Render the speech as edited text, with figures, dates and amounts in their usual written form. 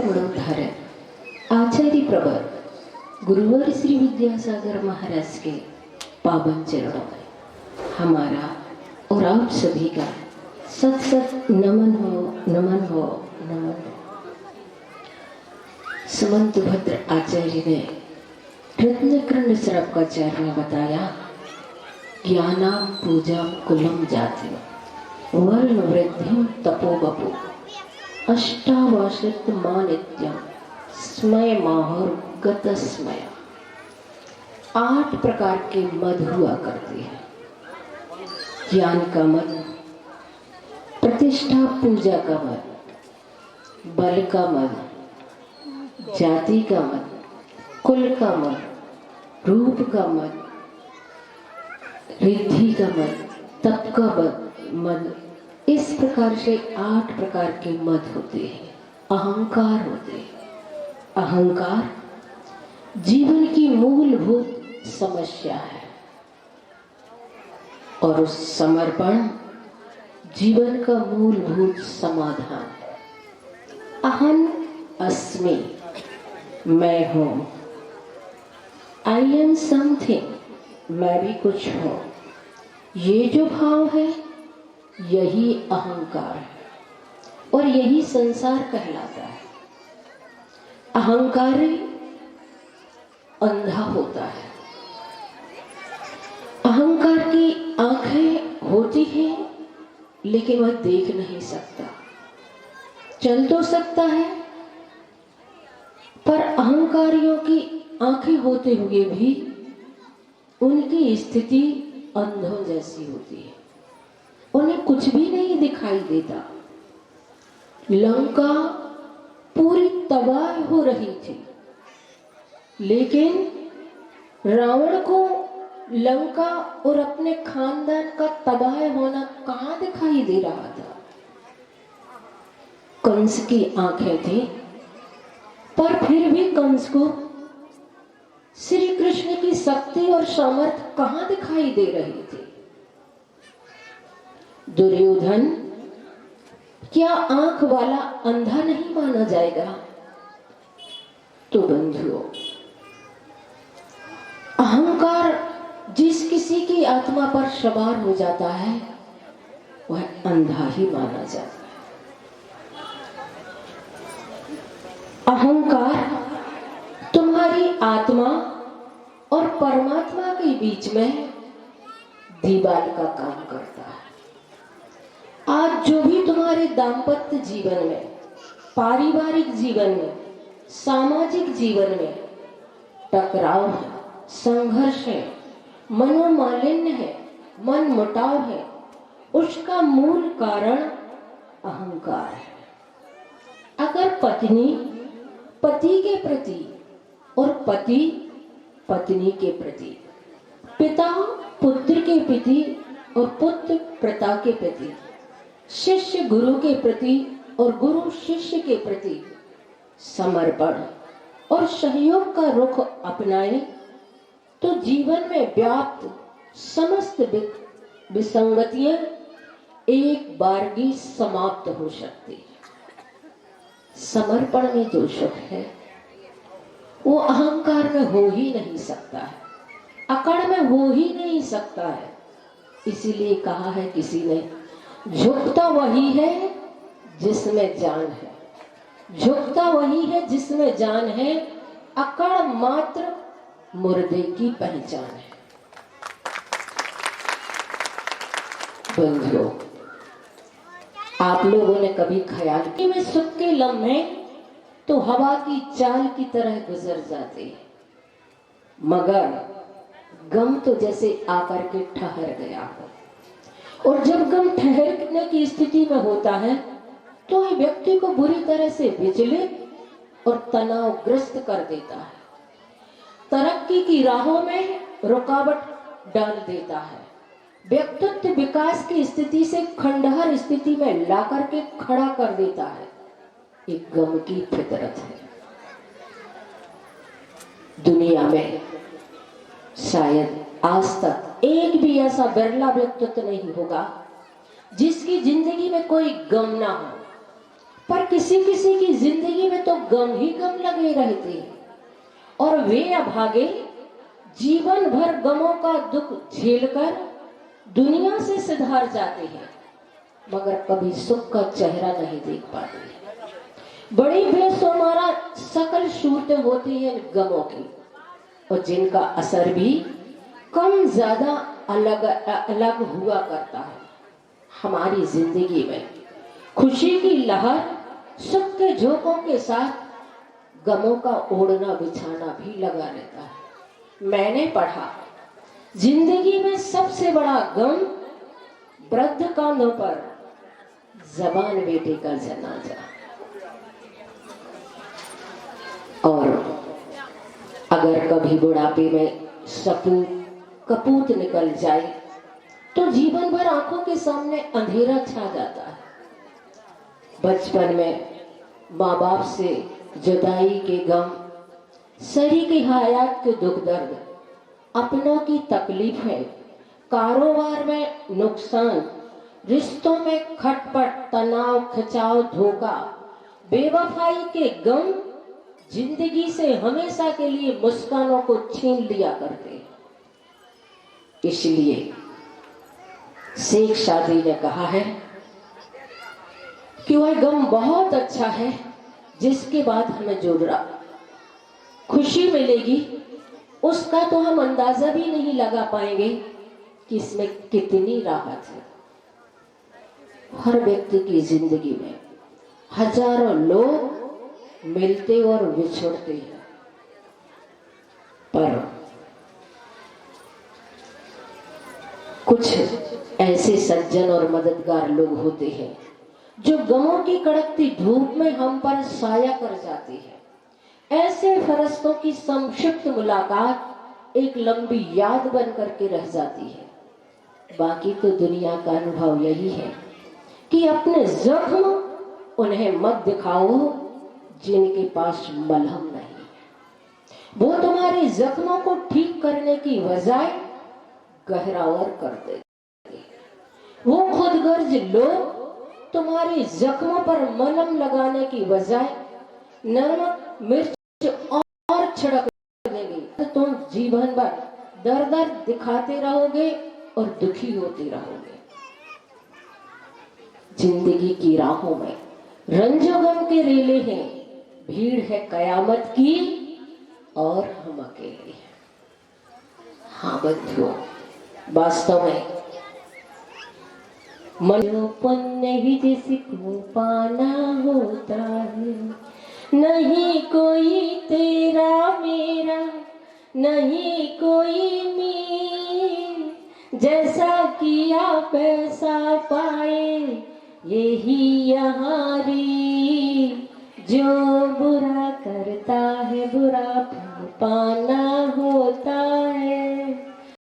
चरणोद्धार आचार्य प्रवर गुरुवर श्री विद्यासागर महाराज के पावन चरणों में हमारा और आप सभी का सत सत नमन हो, नमन हो, नमन हो। सुमंत भद्र आचार्य ने रत्नकर्ण श्रवकाचार्य ने बताया, ज्ञानाम पूजा कुलम जाति वर्ण वृद्धि तपो बपु अष्टावासित मानित्यम स्मय माहुर गतस्मय। 8 प्रकार के मद हुआ करते हैं। ज्ञान का मद, प्रतिष्ठा पूजा का मद, बल का मद, जाति का मद, कुल का मद, रूप का मद, रिद्धि का मद, तप का मद। इस प्रकार से 8 प्रकार के मद होते हैं। अहंकार होते हैं। अहंकार जीवन की मूलभूत समस्या है और उस समर्पण जीवन का मूलभूत समाधान है। अहम अस्मि, मैं हूं। आई एम समथिंग, मैं भी कुछ हूं। ये जो भाव है यही अहंकार है और यही संसार कहलाता है। अहंकारी अंधा होता है। अहंकार की आंखें होती हैं लेकिन वह देख नहीं सकता। चल तो सकता है पर अहंकारियों की आंखें होते हुए भी उनकी स्थिति अंधों जैसी होती है। उन्हें कुछ भी नहीं दिखाई देता। लंका पूरी तबाह हो रही थी लेकिन रावण को लंका और अपने खानदान का तबाह होना कहां दिखाई दे रहा था। कंस की आंखें थी पर फिर भी कंस को श्री कृष्ण की शक्ति और सामर्थ्य कहां दिखाई दे रही थी। दुर्योधन क्या आंख वाला अंधा नहीं माना जाएगा? तो बंधुओं, अहंकार जिस किसी की आत्मा पर सवार हो जाता है वह अंधा ही माना जाता है। अहंकार तुम्हारी आत्मा और परमात्मा के बीच में दीवार का काम करता है। आज जो भी तुम्हारे दाम्पत्य जीवन में, पारिवारिक जीवन में, सामाजिक जीवन में टकराव है, संघर्ष है, मनोमालिन्य है, मन मुटाव है, उसका मूल कारण अहंकार है। अगर पत्नी पति के प्रति और पति पत्नी के प्रति, पिता पुत्र के प्रति और पुत्र पिता के प्रति, शिष्य गुरु के प्रति और गुरु शिष्य के प्रति समर्पण और सहयोग का रुख अपनाए तो जीवन में व्याप्त समस्त विसंगतियां एक बारगी समाप्त हो सकती है। समर्पण में जो सुख है वो अहंकार में हो ही नहीं सकता है, अकड़ में हो ही नहीं सकता है। इसीलिए कहा है किसी ने, झुकता वही है जिसमें जान है। झुकता वही है जिसमें जान है, अकड़ मात्र मुर्दे की पहचान है। बंधुओं, आप लोगों ने कभी ख्याल कि में सुख के लम्हे तो हवा की चाल की तरह गुजर जाते हैं, मगर गम तो जैसे आकर के ठहर गया हो। और जब गम ठहरने की स्थिति में होता है तो वह व्यक्ति को बुरी तरह से विचलित और तनावग्रस्त कर देता है, तरक्की की राहों में रुकावट डाल देता है, व्यक्तित्व विकास की स्थिति से खंडहर स्थिति में लाकर के खड़ा कर देता है। एक गम की फितरत है। दुनिया में शायद आज तक एक भी ऐसा बिरला व्यक्तित्व नहीं होगा जिसकी जिंदगी में कोई गम ना हो, पर किसी किसी की जिंदगी में तो गम ही गम लगे रहते हैं और वे अभागे जीवन भर गमों का दुख झेलकर दुनिया से सिधार जाते हैं, मगर कभी सुख का चेहरा नहीं देख पाते। बड़ी बेशुमारा सकल सूरतें होती हैं गमों की, और जिनका असर भी कम ज्यादा अलग अलग हुआ करता है। हमारी जिंदगी में खुशी की लहर, सुख के झोंकों के साथ गमों का ओढ़ना बिछाना भी लगा रहता है। मैंने पढ़ा, जिंदगी में सबसे बड़ा गम वृद्ध कांधों पर जवान बेटे का जनाजा। और अगर कभी बुढ़ापे में सपूत कपूत निकल जाए तो जीवन भर आंखों के सामने अंधेरा छा जाता है। बचपन में माँ बाप से जुदाई के गम, शरीर की हयात के दुख दर्द, अपनों की तकलीफें, कारोबार में नुकसान, रिश्तों में खटपट, तनाव, खिंचाव, धोखा, बेवफाई के गम जिंदगी से हमेशा के लिए मुस्कानों को छीन लिया करते। इसलिए शेख शादी ने कहा है कि वह गम बहुत अच्छा है जिसके बाद हमें जो खुशी मिलेगी उसका तो हम अंदाजा भी नहीं लगा पाएंगे कि इसमें कितनी राहत है। हर व्यक्ति की जिंदगी में हजारों लोग मिलते और बिछड़ते हैं, पर कुछ ऐसे सज्जन और मददगार लोग होते हैं जो गमों की कड़कती धूप में हम पर साया कर जाते हैं। ऐसे फरिश्तों की संक्षिप्त मुलाकात एक लंबी याद बन करके रह जाती है। बाकी तो दुनिया का अनुभव यही है कि अपने जख्म उन्हें मत दिखाओ जिनके पास मलहम नहीं है। वो तुम्हारे जख्मों को ठीक करने की बजाय गहरा और कर देते। वो खुदगर्ज लोग तुम्हारे जख्मों पर मलहम लगाने की बजाय नमक मिर्च और छिड़क देंगे, तो तुम जीवन भर दर दर दिखाते रहोगे और दुखी होते रहोगे। जिंदगी की राहों में रंजो गम के रेले हैं, भीड़ है कयामत की और हम अकेले हैं। हाँ बंधुओं, वास्तव में मनोपन नहीं जिसको पाना होता है, नहीं कोई तेरा मेरा, नहीं कोई मेरा, जैसा किया पैसा पाए यही यहाँ रे, जो बुरा